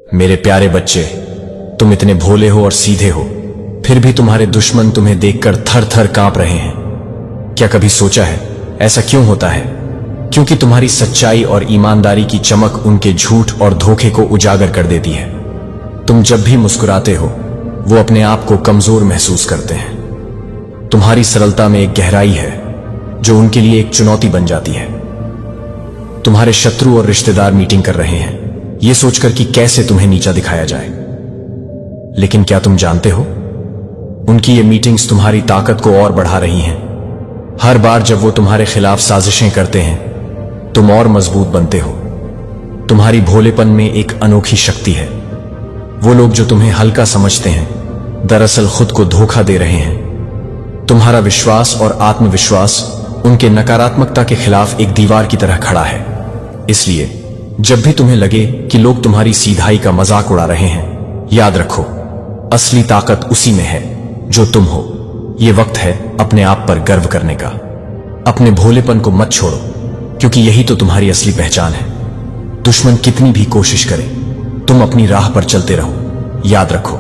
मेरे प्यारे बच्चे, तुम इतने भोले हो और सीधे हो, फिर भी तुम्हारे दुश्मन तुम्हें देखकर थर थर कांप रहे हैं। क्या कभी सोचा है ऐसा क्यों होता है? क्योंकि तुम्हारी सच्चाई और ईमानदारी की चमक उनके झूठ और धोखे को उजागर कर देती है। तुम जब भी मुस्कुराते हो वो अपने आप को कमजोर महसूस करते हैं। तुम्हारी सरलता में एक गहराई है जो उनके लिए एक चुनौती बन जाती है। तुम्हारे शत्रु और रिश्तेदार मीटिंग कर रहे हैं ये सोचकर कि कैसे तुम्हें नीचा दिखाया जाए, लेकिन क्या तुम जानते हो उनकी ये मीटिंग्स तुम्हारी ताकत को और बढ़ा रही हैं। हर बार जब वो तुम्हारे खिलाफ साजिशें करते हैं तुम और मजबूत बनते हो। तुम्हारी भोलेपन में एक अनोखी शक्ति है। वो लोग जो तुम्हें हल्का समझते हैं दरअसल खुद को धोखा दे रहे हैं। तुम्हारा विश्वास और आत्मविश्वास उनके नकारात्मकता के खिलाफ एक दीवार की तरह खड़ा है। इसलिए जब भी तुम्हें लगे कि लोग तुम्हारी सीधाई का मजाक उड़ा रहे हैं, याद रखो असली ताकत उसी में है जो तुम हो। ये वक्त है अपने आप पर गर्व करने का। अपने भोलेपन को मत छोड़ो, क्योंकि यही तो तुम्हारी असली पहचान है। दुश्मन कितनी भी कोशिश करे तुम अपनी राह पर चलते रहो। याद रखो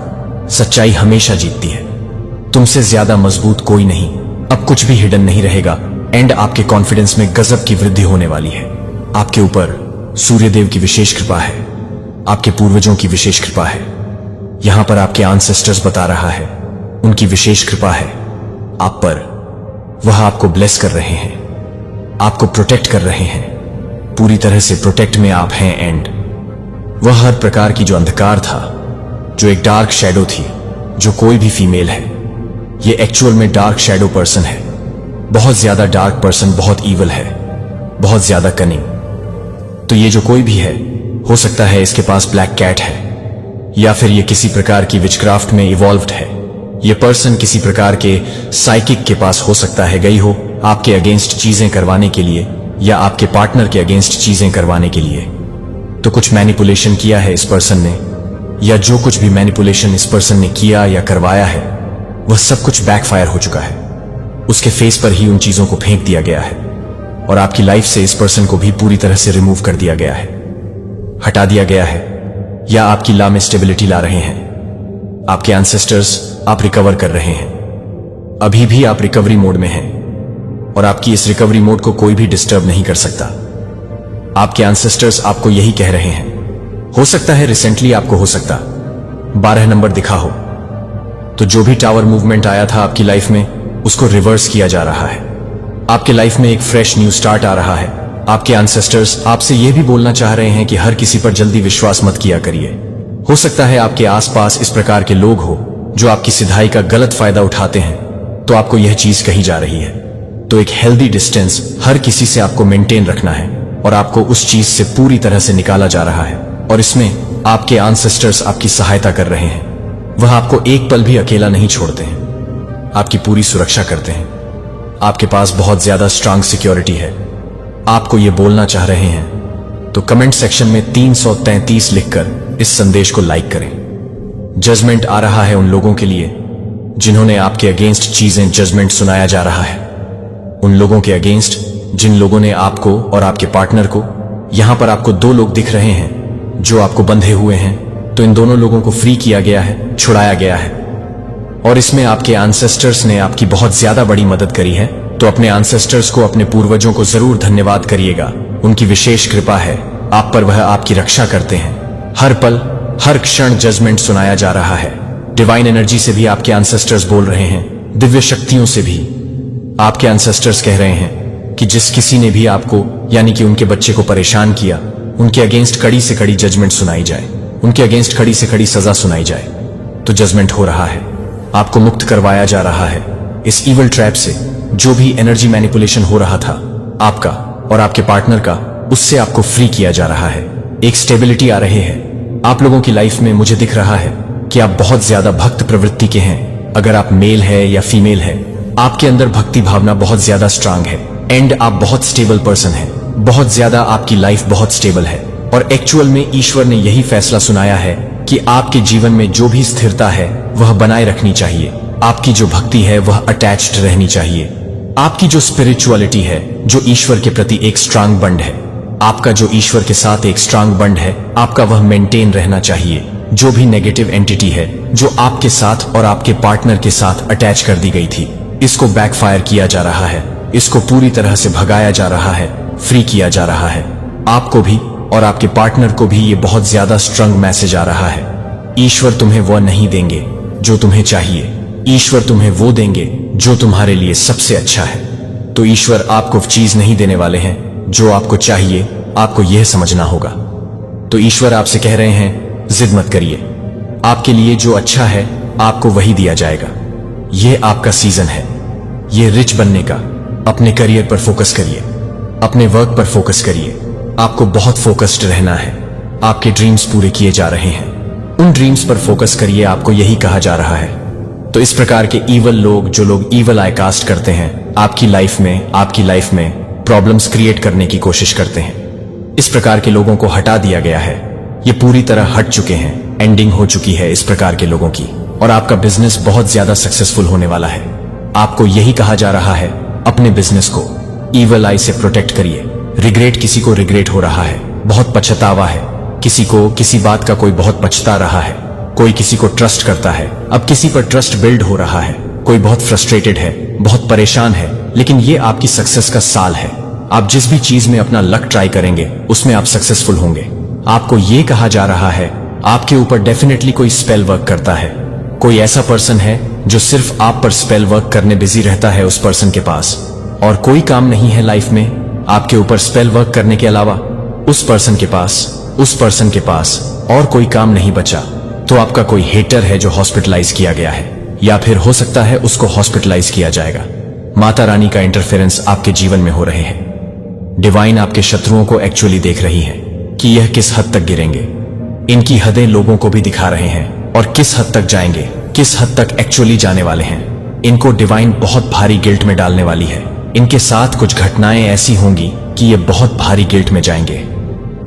सच्चाई हमेशा जीतती है। तुमसे ज्यादा मजबूत कोई नहीं। अब कुछ भी हिडन नहीं रहेगा एंड आपके कॉन्फिडेंस में गजब की वृद्धि होने वाली है। आपके ऊपर सूर्यदेव की विशेष कृपा है, आपके पूर्वजों की विशेष कृपा है। यहां पर आपके एंसेस्टर्स बता रहा है उनकी विशेष कृपा है आप पर। वह आपको ब्लेस कर रहे हैं, आपको प्रोटेक्ट कर रहे हैं। पूरी तरह से प्रोटेक्ट में आप हैं एंड वह हर प्रकार की जो अंधकार था, जो एक डार्क शैडो थी, जो कोई भी फीमेल है ये एक्चुअल में डार्क शैडो पर्सन है। बहुत ज्यादा डार्क पर्सन, बहुत ईवल है, बहुत ज्यादा कनिंग। तो ये जो कोई भी है हो सकता है इसके पास ब्लैक कैट है, या फिर ये किसी प्रकार की विचक्राफ्ट में इवॉल्व्ड है। ये पर्सन किसी प्रकार के साइकिक के पास हो सकता है गई हो आपके अगेंस्ट चीजें करवाने के लिए, या आपके पार्टनर के अगेंस्ट चीजें करवाने के लिए। तो कुछ मैनिपुलेशन किया है इस पर्सन ने, या जो कुछ भी मैनिपुलेशन इस पर्सन ने किया या करवाया है वह सब कुछ बैकफायर हो चुका है। उसके फेस पर ही उन चीजों को फेंक दिया गया है और आपकी लाइफ से इस पर्सन को भी पूरी तरह से रिमूव कर दिया गया है, हटा दिया गया है, या आपकी ला में स्टेबिलिटी ला रहे हैं। आपके एंसेस्टर्स आप रिकवर कर रहे हैं। अभी भी आप रिकवरी मोड में हैं और आपकी इस रिकवरी मोड को कोई भी डिस्टर्ब नहीं कर सकता। आपके एंसेस्टर्स आपको यही कह रहे हैं। हो सकता है रिसेंटली आपको हो सकता 12 नंबर दिखा हो, तो जो भी टावर मूवमेंट आया था आपकी लाइफ में उसको रिवर्स किया जा रहा है। आपके लाइफ में एक फ्रेश न्यू स्टार्ट आ रहा है। आपके एंसेस्टर्स आपसे यह भी बोलना चाह रहे हैं कि हर किसी पर जल्दी विश्वास मत किया करिए। हो सकता है आपके आसपास इस प्रकार के लोग हो जो आपकी सिधाई का गलत फायदा उठाते हैं, तो आपको यह चीज कही जा रही है। तो एक हेल्दी डिस्टेंस हर किसी से आपको मेंटेन रखना है और आपको उस चीज से पूरी तरह से निकाला जा रहा है। और इसमें आपके एंसेस्टर्स आपकी सहायता कर रहे हैं। वह आपको एक पल भी अकेला नहीं छोड़ते हैं, आपकी पूरी सुरक्षा करते हैं। आपके पास बहुत ज्यादा स्ट्रांग सिक्योरिटी है। आपको ये बोलना चाह रहे हैं तो कमेंट सेक्शन में 333 लिखकर इस संदेश को लाइक करें। जजमेंट आ रहा है उन लोगों के लिए जिन्होंने आपके अगेंस्ट चीजें, जजमेंट सुनाया जा रहा है उन लोगों के अगेंस्ट जिन लोगों ने आपको और आपके पार्टनर को, यहां पर आपको 2 लोग दिख रहे हैं जो आपको बंधे हुए हैं, तो इन दोनों लोगों को फ्री किया गया है, छुड़ाया गया है। और इसमें आपके एंसेस्टर्स ने आपकी बहुत ज्यादा बड़ी मदद करी है। तो अपने एंसेस्टर्स को, अपने पूर्वजों को जरूर धन्यवाद करिएगा। उनकी विशेष कृपा है आप पर, वह आपकी रक्षा करते हैं। हर पल हर क्षण जजमेंट सुनाया जा रहा है। डिवाइन एनर्जी से भी आपके एंसेस्टर्स बोल रहे हैं, दिव्य शक्तियों से भी आपके एंसेस्टर्स कह रहे हैं कि जिस किसी ने भी आपको यानी कि उनके बच्चे को परेशान किया, उनके अगेंस्ट कड़ी से कड़ी जजमेंट सुनाई जाए, उनके अगेंस्ट कड़ी से कड़ी सजा सुनाई जाए। तो जजमेंट हो रहा है, आपको मुक्त करवाया जा रहा है इस इवल ट्रैप से। जो भी एनर्जी मैनिपुलेशन हो रहा था आपका और आपके पार्टनर का, उससे आपको फ्री किया जा रहा है। एक स्टेबिलिटी आ रही है आप लोगों की लाइफ में। मुझे दिख रहा है कि आप बहुत ज्यादा भक्त प्रवृत्ति के हैं। अगर आप मेल है या फीमेल है, आपके अंदर भक्ति भावना बहुत ज्यादा स्ट्रांग है एंड आप बहुत स्टेबल पर्सन है। बहुत ज्यादा आपकी लाइफ बहुत स्टेबल है और एक्चुअल में ईश्वर ने यही फैसला सुनाया है कि आपके जीवन में जो भी स्थिरता है वह बनाए रखनी चाहिए। आपकी जो भक्ति है वह अटैच्ड रहनी चाहिए। आपकी जो स्पिरिचुअलिटी है, जो ईश्वर के प्रति एक स्ट्रांग बंड है, आपका जो ईश्वर के साथ एक स्ट्रांग बंड है, आपका वह मेंटेन रहना चाहिए। जो भी नेगेटिव एंटिटी है जो आपके साथ और आपके पार्टनर के साथ अटैच कर दी गई थी, इसको बैकफायर किया जा रहा है, इसको पूरी तरह से भगाया जा रहा है, फ्री किया जा रहा है। आपको भी और आपके पार्टनर को भी ये बहुत ज्यादा स्ट्रांग मैसेज आ रहा है। ईश्वर तुम्हें वह नहीं देंगे जो तुम्हें चाहिए, ईश्वर तुम्हें वो देंगे जो तुम्हारे लिए सबसे अच्छा है। तो ईश्वर आपको चीज नहीं देने वाले हैं जो आपको चाहिए, आपको यह समझना होगा। तो ईश्वर आपसे कह रहे हैं, जिद मत करिए, आपके लिए जो अच्छा है आपको वही दिया जाएगा। यह आपका सीजन है, यह रिच बनने का। अपने करियर पर फोकस करिए, अपने वर्क पर फोकस करिए। आपको बहुत फोकस्ड रहना है। आपके ड्रीम्स पूरे किए जा रहे हैं, उन ड्रीम्स पर फोकस करिए, आपको यही कहा जा रहा है। तो इस प्रकार के ईवल लोग, जो लोग ईवल आई कास्ट करते हैं, आपकी लाइफ में प्रॉब्लम्स क्रिएट करने की कोशिश करते हैं, इस प्रकार के लोगों को हटा दिया गया है। ये पूरी तरह हट चुके हैं, एंडिंग हो चुकी है इस प्रकार के लोगों की, और आपका बिजनेस बहुत ज्यादा सक्सेसफुल होने वाला है। आपको यही कहा जा रहा है, अपने बिजनेस को ईवल आई से प्रोटेक्ट करिए। रिग्रेट, किसी को रिग्रेट हो रहा है, बहुत पछतावा है, किसी को किसी बात का कोई बहुत पछता रहा है, कोई किसी को ट्रस्ट करता है, अब किसी पर ट्रस्ट बिल्ड हो रहा है, कोई बहुत फ्रस्ट्रेटेड है, बहुत परेशान है। लेकिन ये आपकी सक्सेस का साल है। आप जिस भी चीज में अपना लक ट्राई करेंगे उसमें आप सक्सेसफुल होंगे। आपको ये कहा जा रहा है, आपके ऊपर डेफिनेटली कोई स्पेल वर्क करता है। कोई ऐसा पर्सन है जो सिर्फ आप पर स्पेल वर्क करने बिजी रहता है उस पर्सन के पास, और कोई काम नहीं है लाइफ में आपके ऊपर स्पेल वर्क करने के अलावा। उस पर्सन के पास और कोई काम नहीं बचा। तो आपका कोई हेटर है जो हॉस्पिटलाइज किया गया है, या फिर हो सकता है उसको हॉस्पिटलाइज किया जाएगा। माता रानी का इंटरफेरेंस आपके जीवन में हो रहे हैं। डिवाइन आपके शत्रुओं को एक्चुअली देख रही है कि यह किस हद तक गिरेंगे। इनकी हदें लोगों को भी दिखा रहे हैं, और किस हद तक जाएंगे, किस हद तक एक्चुअली जाने वाले हैं। इनको डिवाइन बहुत भारी गिल्ट में डालने वाली है। इनके साथ कुछ घटनाएं ऐसी होंगी कि ये बहुत भारी गिल्ट में जाएंगे।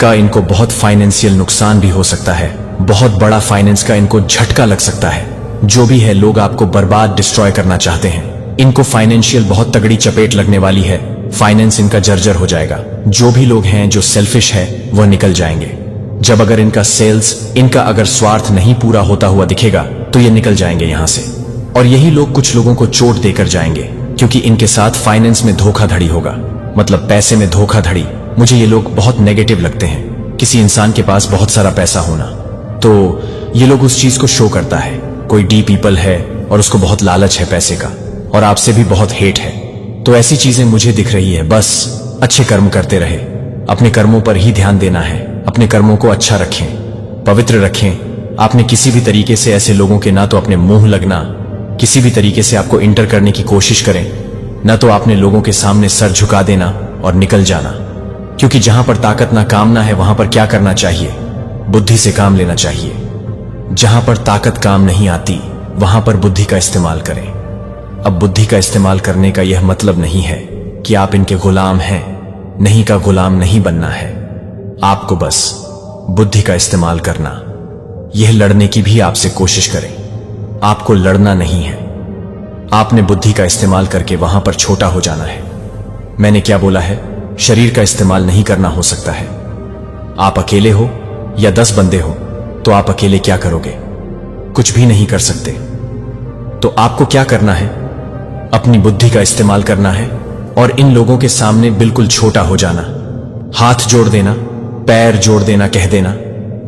इनको बहुत फाइनेंशियल नुकसान भी हो सकता है, बहुत बड़ा फाइनेंस का इनको झटका लग सकता है। जो भी है, लोग आपको बर्बाद, डिस्ट्रॉय करना चाहते हैं। इनको फाइनेंशियल बहुत तगड़ी चपेट लगने वाली है, फाइनेंस इनका जर्जर हो जाएगा। जो भी लोग हैं जो सेल्फिश है वह निकल जाएंगे। जब अगर इनका सेल्स, इनका अगर स्वार्थ नहीं पूरा होता हुआ दिखेगा तो ये निकल जाएंगे यहां से। और यही लोग कुछ लोगों को चोट देकर जाएंगे, क्योंकि इनके साथ फाइनेंस में धोखाधड़ी होगा, मतलब पैसे में धोखाधड़ी। मुझे ये लोग बहुत नेगेटिव लगते हैं। किसी इंसान के पास बहुत सारा पैसा होना, तो ये लोग उस चीज को शो करता है। कोई डी पीपल है और उसको बहुत लालच है पैसे का, और आपसे भी बहुत हेट है, तो ऐसी चीजें मुझे दिख रही है। बस अच्छे कर्म करते रहे, अपने कर्मों पर ही ध्यान देना है, अपने कर्मों को अच्छा रखें, पवित्र रखें। आपने किसी भी तरीके से ऐसे लोगों के ना तो अपने मुंह लगना, किसी भी तरीके से आपको इंटर करने की कोशिश करें, ना तो आपने लोगों के सामने सर झुका देना और निकल जाना। क्योंकि जहां पर ताकत ना कामना है वहां पर क्या करना चाहिए, बुद्धि से काम लेना चाहिए। जहां पर ताकत काम नहीं आती वहां पर बुद्धि का इस्तेमाल करें। अब बुद्धि का इस्तेमाल करने का यह मतलब नहीं है कि आप इनके गुलाम हैं, नहीं का गुलाम नहीं बनना है। आपको बस बुद्धि का इस्तेमाल करना, यह लड़ने की भी आपसे कोशिश करें। आपको लड़ना नहीं है, आपने बुद्धि का इस्तेमाल करके वहां पर छोटा हो जाना है। मैंने क्या बोला है, शरीर का इस्तेमाल नहीं करना हो सकता है। आप अकेले हो या 10 बंदे हो तो आप अकेले क्या करोगे, कुछ भी नहीं कर सकते। तो आपको क्या करना है, अपनी बुद्धि का इस्तेमाल करना है और इन लोगों के सामने बिल्कुल छोटा हो जाना, हाथ जोड़ देना, पैर जोड़ देना, कह देना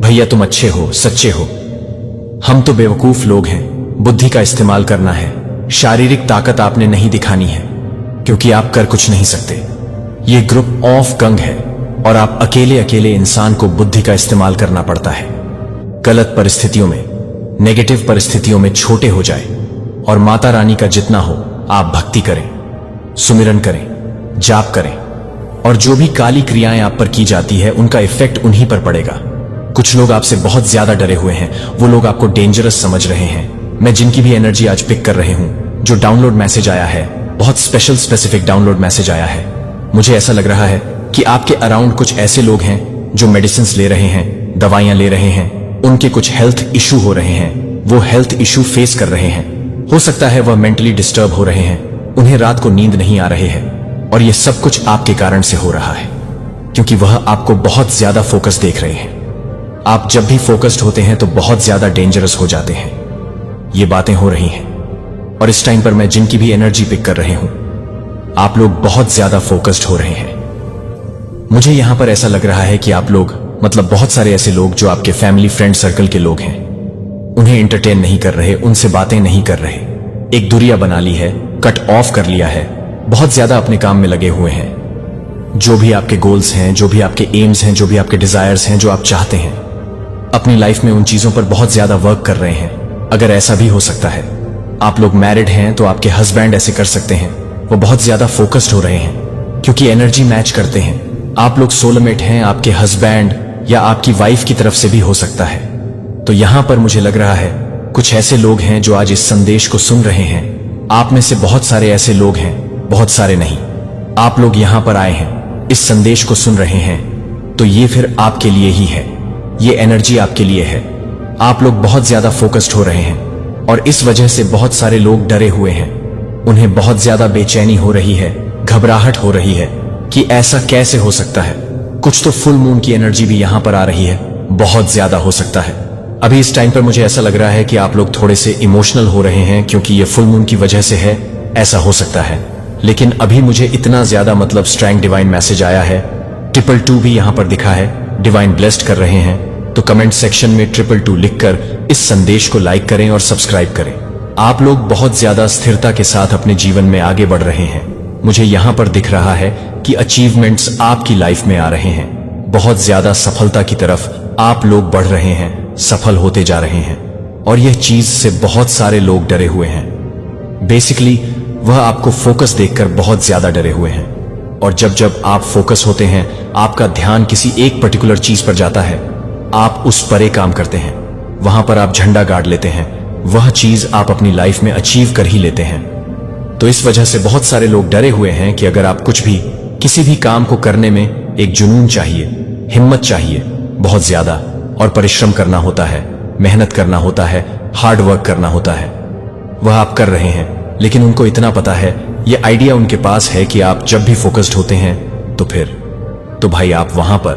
भैया तुम अच्छे हो, सच्चे हो, हम तो बेवकूफ लोग हैं। बुद्धि का इस्तेमाल करना है, शारीरिक ताकत आपने नहीं दिखानी है, क्योंकि आप कर कुछ नहीं सकते। ये ग्रुप ऑफ गंग है और आप अकेले अकेले इंसान को बुद्धि का इस्तेमाल करना पड़ता है। गलत परिस्थितियों में, नेगेटिव परिस्थितियों में छोटे हो जाए और माता रानी का जितना हो आप भक्ति करें, सुमिरन करें, जाप करें, और जो भी काली क्रियाएं आप पर की जाती है उनका इफेक्ट उन्हीं पर पड़ेगा। कुछ लोग आपसे बहुत ज्यादा डरे हुए हैं, वो लोग आपको डेंजरस समझ रहे हैं। मैं जिनकी भी एनर्जी आज पिक कर रही हूं, जो डाउनलोड मैसेज आया है, बहुत स्पेशल स्पेसिफिक डाउनलोड मैसेज आया है, मुझे ऐसा लग रहा है कि आपके अराउंड कुछ ऐसे लोग हैं जो मेडिसिन ले रहे हैं, दवाइयां ले रहे हैं, उनके कुछ हेल्थ इशू हो रहे हैं, वो हेल्थ इशू फेस कर रहे हैं। हो सकता है वह मेंटली डिस्टर्ब हो रहे हैं, उन्हें रात को नींद नहीं आ रहे हैं, और यह सब कुछ आपके कारण से हो रहा है। क्योंकि वह आपको बहुत ज्यादा फोकस देख रहे हैं। आप जब भी फोकस्ड होते हैं तो बहुत ज्यादा डेंजरस हो जाते हैं। ये बातें हो रही हैं और इस टाइम पर मैं जिनकी भी एनर्जी पिक कर रही हूं, आप लोग बहुत ज्यादा फोकस्ड हो रहे हैं। मुझे यहां पर ऐसा लग रहा है कि आप लोग, मतलब बहुत सारे ऐसे लोग जो आपके फैमिली फ्रेंड सर्कल के लोग हैं, उन्हें एंटरटेन नहीं कर रहे, उनसे बातें नहीं कर रहे, एक दूरियां बना ली है, कट ऑफ कर लिया है, बहुत ज्यादा अपने काम में लगे हुए हैं। जो भी आपके गोल्स हैं, जो भी आपके एम्स हैं, जो भी आपके डिजायर्स हैं, जो आप चाहते हैं अपनी लाइफ में, उन चीजों पर बहुत ज्यादा वर्क कर रहे हैं। अगर ऐसा भी हो सकता है, आप लोग मैरिड हैं तो आपके हस्बैंड ऐसे कर सकते हैं, वो बहुत ज्यादा फोकस्ड हो रहे हैं क्योंकि एनर्जी मैच करते हैं। आप लोग सोलमेट हैं, आपके हस्बैंड या आपकी वाइफ की तरफ से भी हो सकता है। तो यहां पर मुझे लग रहा है कुछ ऐसे लोग हैं जो आज इस संदेश को सुन रहे हैं। आप में से बहुत सारे ऐसे लोग हैं, बहुत सारे नहीं, आप लोग यहां पर आए हैं, इस संदेश को सुन रहे हैं, तो ये फिर आपके लिए ही है, ये एनर्जी आपके लिए है। आप लोग बहुत ज्यादा फोकस्ड हो रहे हैं और इस वजह से बहुत सारे लोग डरे हुए हैं। उन्हें बहुत ज्यादा बेचैनी हो रही है, घबराहट हो रही है कि ऐसा कैसे हो सकता है। कुछ तो फुल मून की एनर्जी भी यहां पर आ रही है, बहुत ज्यादा हो सकता है। अभी इस टाइम पर मुझे ऐसा लग रहा है कि आप लोग थोड़े से इमोशनल हो रहे हैं क्योंकि ये फुल मून की वजह से है, ऐसा हो सकता है। लेकिन अभी मुझे इतना ज्यादा मतलब स्ट्रॉन्ग डिवाइन मैसेज आया है, 222 भी यहां पर दिखा है, डिवाइन ब्लेस्ड कर रहे हैं। तो कमेंट सेक्शन में 222 लिखकर इस संदेश को लाइक करें और सब्सक्राइब करें। आप लोग बहुत ज्यादा स्थिरता के साथ अपने जीवन में आगे बढ़ रहे हैं। मुझे यहां पर दिख रहा है कि अचीवमेंट्स आपकी लाइफ में आ रहे हैं, बहुत ज्यादा सफलता की तरफ आप लोग बढ़ रहे हैं, सफल होते जा रहे हैं। और यह चीज से बहुत सारे लोग डरे हुए हैं। बेसिकली वह आपको फोकस देखकर बहुत ज्यादा डरे हुए हैं। और जब जब आप फोकस होते हैं, आपका ध्यान किसी एक पर्टिकुलर चीज पर जाता है, आप उस परे काम करते हैं, वहां पर आप झंडा गाड़ लेते हैं, वह चीज आप अपनी लाइफ में अचीव कर ही लेते हैं। तो इस वजह से बहुत सारे लोग डरे हुए हैं कि अगर आप कुछ भी, किसी भी काम को करने में एक जुनून चाहिए, हिम्मत चाहिए, बहुत ज्यादा, और परिश्रम करना होता है, मेहनत करना होता है, हार्ड वर्क करना होता है, वह आप कर रहे हैं। लेकिन उनको इतना पता है, ये आइडिया उनके पास है कि आप जब भी फोकस्ड होते हैं तो भाई आप वहां पर,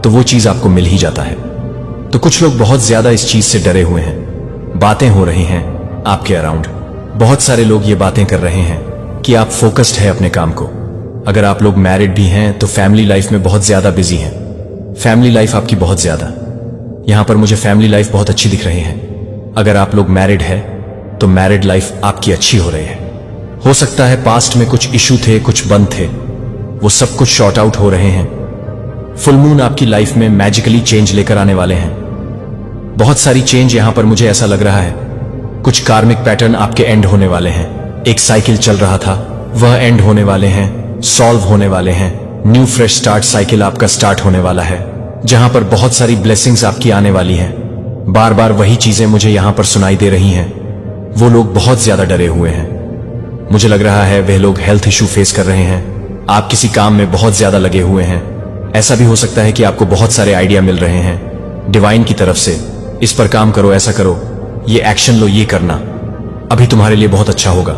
तो वो चीज आपको मिल ही जाता है। तो कुछ लोग बहुत ज्यादा इस चीज से डरे हुए हैं। बातें हो रही हैं आपके अराउंड, बहुत सारे लोग ये बातें कर रहे हैं कि आप फोकस्ड है अपने काम को। अगर आप लोग मैरिड भी हैं तो फैमिली लाइफ में बहुत ज्यादा बिजी हैं, फैमिली लाइफ आपकी बहुत ज्यादा, यहां पर मुझे फैमिली लाइफ बहुत अच्छी दिख रही है। अगर आप लोग मैरिड है तो मैरिड लाइफ आपकी अच्छी हो रही है। हो सकता है पास्ट में कुछ इशू थे, कुछ बंद थे, वो सब कुछ शॉर्ट आउट हो रहे हैं। फुल मून आपकी लाइफ में मैजिकली चेंज लेकर आने वाले हैं, बहुत सारी चेंज। यहां पर मुझे ऐसा लग रहा है कुछ कार्मिक पैटर्न आपके एंड होने वाले हैं। एक साइकिल चल रहा था, वह एंड होने वाले हैं, सॉल्व होने वाले हैं। न्यू फ्रेश स्टार्ट साइकिल आपका स्टार्ट होने वाला है, जहां पर बहुत सारी ब्लेसिंग्स आपकी आने वाली हैं। बार बार वही चीजें मुझे यहां पर सुनाई दे रही हैं। वो लोग बहुत ज्यादा डरे हुए हैं, मुझे लग रहा है वह लोग हेल्थ इशू फेस कर रहे हैं। आप किसी काम में बहुत ज्यादा लगे हुए हैं। ऐसा भी हो सकता है कि आपको बहुत सारे आइडिया मिल रहे हैं डिवाइन की तरफ से, इस पर काम करो, ऐसा करो, ये एक्शन लो, ये करना अभी तुम्हारे लिए बहुत अच्छा होगा।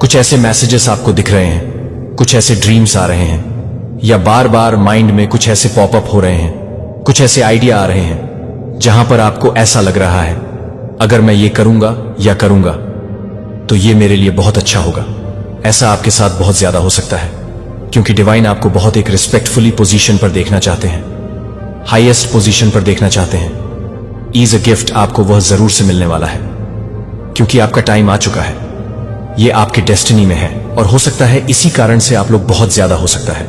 कुछ ऐसे मैसेजेस आपको दिख रहे हैं, कुछ ऐसे ड्रीम्स आ रहे हैं, या बार बार माइंड में कुछ ऐसे पॉपअप हो रहे हैं, कुछ ऐसे आइडिया आ रहे हैं जहां पर आपको ऐसा लग रहा है अगर मैं ये करूंगा या करूंगा तो ये मेरे लिए बहुत अच्छा होगा। ऐसा आपके साथ बहुत ज्यादा हो सकता है क्योंकि डिवाइन आपको बहुत एक रिस्पेक्टफुली पोजीशन पर देखना चाहते हैं, हाईएस्ट पोजीशन पर देखना चाहते हैं। ईज अ गिफ्ट आपको वह जरूर से मिलने वाला है क्योंकि आपका टाइम आ चुका है, ये आपके डेस्टिनी में है। और हो सकता है इसी कारण से आप लोग बहुत ज्यादा, हो सकता है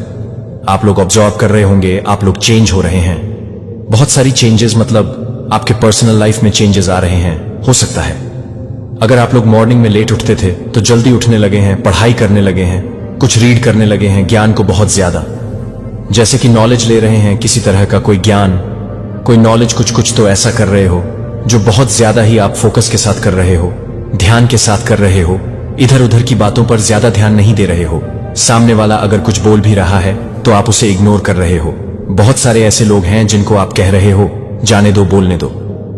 आप लोग ऑब्जर्व कर रहे होंगे, आप लोग चेंज हो रहे हैं, बहुत सारी चेंजेस, मतलब आपके पर्सनल लाइफ में चेंजेस आ रहे हैं। हो सकता है अगर आप लोग मॉर्निंग में लेट उठते थे तो जल्दी उठने लगे हैं, पढ़ाई करने लगे हैं, कुछ रीड करने लगे हैं, ज्ञान को बहुत ज्यादा, जैसे कि नॉलेज ले रहे हैं, किसी तरह का कोई ज्ञान, कोई नॉलेज, कुछ तो ऐसा कर रहे हो जो बहुत ज्यादा ही आप फोकस के साथ कर रहे हो, ध्यान के साथ कर रहे हो, इधर उधर की बातों पर ज्यादा ध्यान नहीं दे रहे हो। सामने वाला अगर कुछ बोल भी रहा है तो आप उसे इग्नोर कर रहे हो। बहुत सारे ऐसे लोग हैं जिनको आप कह रहे हो जाने दो, बोलने दो।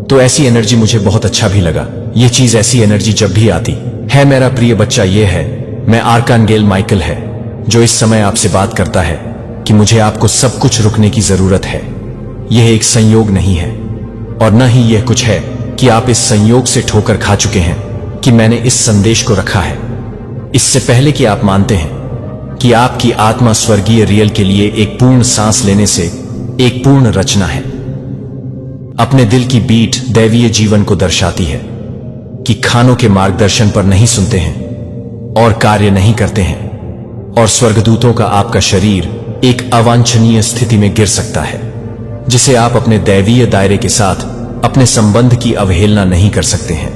तो ऐसी एनर्जी मुझे बहुत अच्छा भी लगा। ये चीज, ऐसी एनर्जी जब भी आती है मेरा प्रिय बच्चा, ये है मैं आर्कानगेल माइकल है जो इस समय आपसे बात करता है कि मुझे आपको सब कुछ रुकने की जरूरत है। यह एक संयोग नहीं है, और न ही यह कुछ है कि आप इस संयोग से ठोकर खा चुके हैं कि मैंने इस संदेश को रखा है। इससे पहले कि आप मानते हैं कि आपकी आत्मा स्वर्गीय रियल के लिए एक पूर्ण सांस लेने से एक पूर्ण रचना है। अपने दिल की बीट दैवीय जीवन को दर्शाती है कि खानों के मार्गदर्शन पर नहीं सुनते हैं और कार्य नहीं करते हैं, और स्वर्गदूतों का आपका शरीर एक अवांछनीय स्थिति में गिर सकता है, जिसे आप अपने दैवीय दायरे के साथ अपने संबंध की अवहेलना नहीं कर सकते हैं।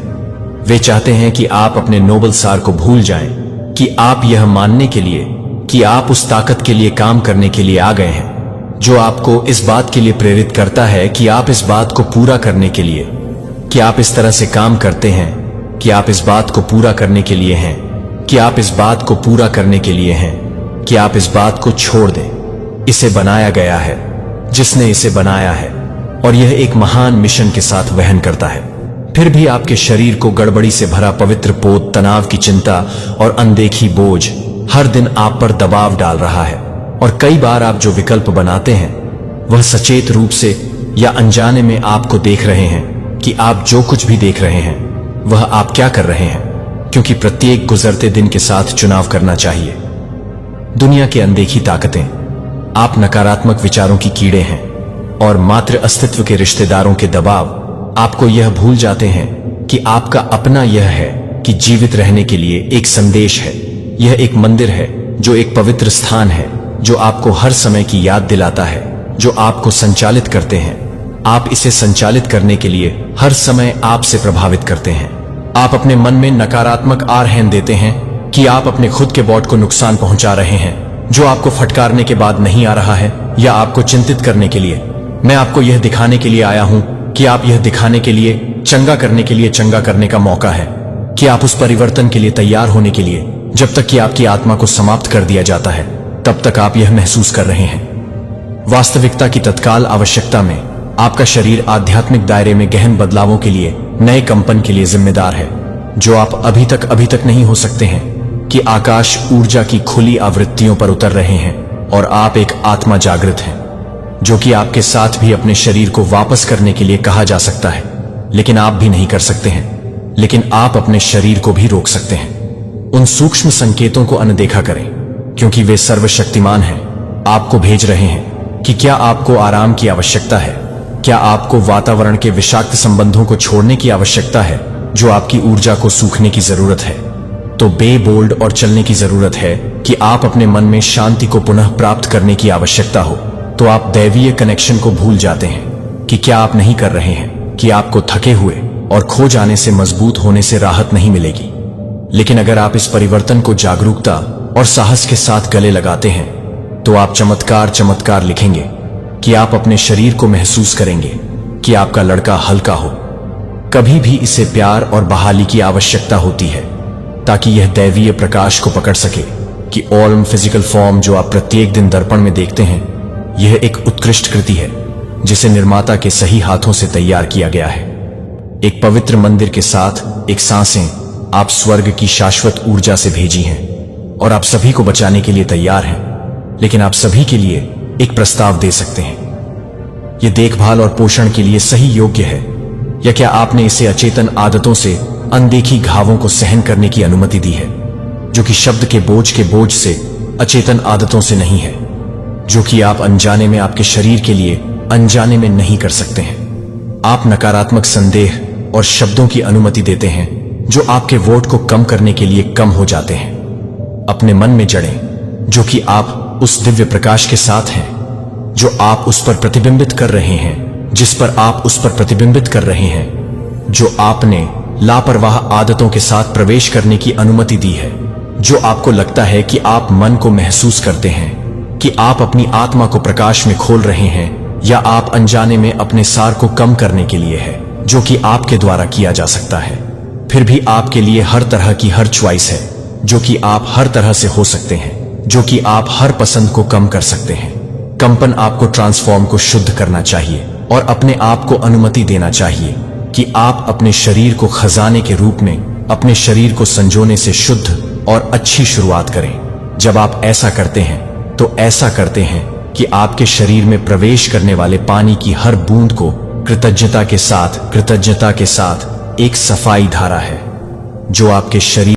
वे चाहते हैं कि आप अपने नोबल सार को भूल जाएं, कि आप यह मानने के लिए कि आप उस ताकत के लिए काम करने के लिए आ गए हैं जो आपको इस बात के लिए प्रेरित करता है कि आप इस बात को पूरा करने के लिए, कि आप इस तरह से काम करते हैं कि आप इस बात को पूरा करने के लिए हैं, कि आप इस बात को पूरा करने के लिए हैं, कि आप इस बात को छोड़ दें। इसे बनाया गया है जिसने इसे बनाया है, और यह एक महान मिशन के साथ वहन करता है। फिर भी आपके शरीर को गड़बड़ी से भरा पवित्र पोत, तनाव की चिंता और अनदेखी बोझ हर दिन आप पर दबाव डाल रहा है, और कई बार आप जो विकल्प बनाते हैं वह सचेत रूप से या अनजाने में आपको देख रहे हैं कि आप जो कुछ भी देख रहे हैं वह आप क्या कर रहे हैं, क्योंकि प्रत्येक गुजरते दिन के साथ चुनाव करना चाहिए। दुनिया की अनदेखी ताकतें, आप नकारात्मक विचारों की कीड़े हैं, और मात्र अस्तित्व के रिश्तेदारों के दबाव आपको यह भूल जाते हैं कि आपका अपना यह है कि जीवित रहने के लिए एक संदेश है। यह एक मंदिर है जो एक पवित्र स्थान है, जो आपको हर समय की याद दिलाता है, जो आपको संचालित करते हैं। आप इसे संचालित करने के लिए हर समय आपसे प्रभावित करते हैं। आप अपने मन में नकारात्मक आह्वान देते हैं कि आप अपने खुद के बॉट को नुकसान पहुंचा रहे हैं, जो आपको फटकारने के बाद नहीं आ रहा है या आपको चिंतित करने के लिए। मैं आपको यह दिखाने के लिए आया हूं कि आप यह दिखाने के लिए चंगा करने के लिए चंगा करने का मौका है, कि आप उस परिवर्तन के लिए तैयार होने के लिए, जब तक कि आपकी आत्मा को समाप्त कर दिया जाता है तब तक आप यह महसूस कर रहे हैं। वास्तविकता की तत्काल आवश्यकता में आपका शरीर आध्यात्मिक दायरे में गहन बदलावों के लिए, नए कंपन के लिए जिम्मेदार है, जो आप अभी तक नहीं हो सकते हैं, कि आकाश ऊर्जा की खुली आवृत्तियों पर उतर रहे हैं, और आप एक आत्मा जागृत हैं, जो कि आपके साथ भी अपने शरीर को वापस करने के लिए कहा जा सकता है, लेकिन आप भी नहीं कर सकते हैं। लेकिन आप अपने शरीर को भी रोक सकते हैं। उन सूक्ष्म संकेतों को अनदेखा करें, क्योंकि वे सर्वशक्तिमान हैं, आपको भेज रहे हैं कि क्या आपको आराम की आवश्यकता है, क्या आपको वातावरण के विषाक्त संबंधों को छोड़ने की आवश्यकता है, जो आपकी ऊर्जा को सूखने की जरूरत है, तो बे बोल्ड और चलने की जरूरत है कि आप अपने मन में शांति को पुनः प्राप्त करने की आवश्यकता हो, तो आप दैवीय कनेक्शन को भूल जाते हैं कि क्या आप नहीं कर रहे हैं, कि आपको थके हुए और खो जाने से मजबूत होने से राहत नहीं मिलेगी। लेकिन अगर आप इस परिवर्तन को जागरूकता और साहस के साथ गले लगाते हैं, तो आप चमत्कार लिखेंगे, कि आप अपने शरीर को महसूस करेंगे कि आपका लड़का हल्का हो। कभी भी इसे प्यार और बहाली की आवश्यकता होती है, ताकि यह दैवीय प्रकाश को पकड़ सके, कि ओल्म फिजिकल फॉर्म जो आप प्रत्येक दिन दर्पण में देखते हैं, यह एक उत्कृष्ट कृति है जिसे निर्माता के सही हाथों से तैयार किया गया है। एक पवित्र मंदिर के साथ एक सांसें आप स्वर्ग की शाश्वत ऊर्जा से भेजी हैं, और आप सभी को बचाने के लिए तैयार हैं। लेकिन आप सभी के लिए एक प्रस्ताव दे सकते हैं। यह देखभाल और पोषण के लिए सही योग्य है, या क्या आपने इसे अचेतन आदतों से अनदेखी घावों को सहन करने की अनुमति दी है, जो कि शब्द के बोझ से अचेतन आदतों से नहीं है, जो कि आप अनजाने में आपके शरीर के लिए अनजाने में नहीं कर सकते हैं। आप नकारात्मक संदेह और शब्दों की अनुमति देते हैं जो आपके वोट को कम करने के लिए कम हो जाते हैं। अपने मन में जड़ें, जो कि आप उस दिव्य प्रकाश के साथ हैं, जो आप उस पर प्रतिबिंबित कर रहे हैं, जिस पर आप उस पर प्रतिबिंबित कर रहे हैं, जो आपने लापरवाह आदतों के साथ प्रवेश करने की अनुमति दी है, जो आपको लगता है कि आप मन को महसूस करते हैं कि आप अपनी आत्मा को प्रकाश में खोल रहे हैं, या आप अनजाने में अपने सार को कम करने के लिए है, जो कि आपके द्वारा किया जा सकता है। फिर भी आपके लिए हर तरह की हर च्वाइस है, जो कि आप हर तरह से हो सकते हैं, जो कि आप हर पसंद को कम कर सकते हैं। कंपन आपको ट्रांसफॉर्म को शुद्ध करना चाहिए और अपने आप को अनुमति देना चाहिए कि आप अपने शरीर को खजाने के रूप में अपने शरीर को संजोने से शुद्ध और अच्छी शुरुआत करें। जब आप ऐसा करते हैं तो ऐसा करते हैं कि आपके शरीर में प्रवेश करने वाले पानी की हर बूंद को कृतज्ञता के साथ एक सफाई धारा है जो आपके शरीर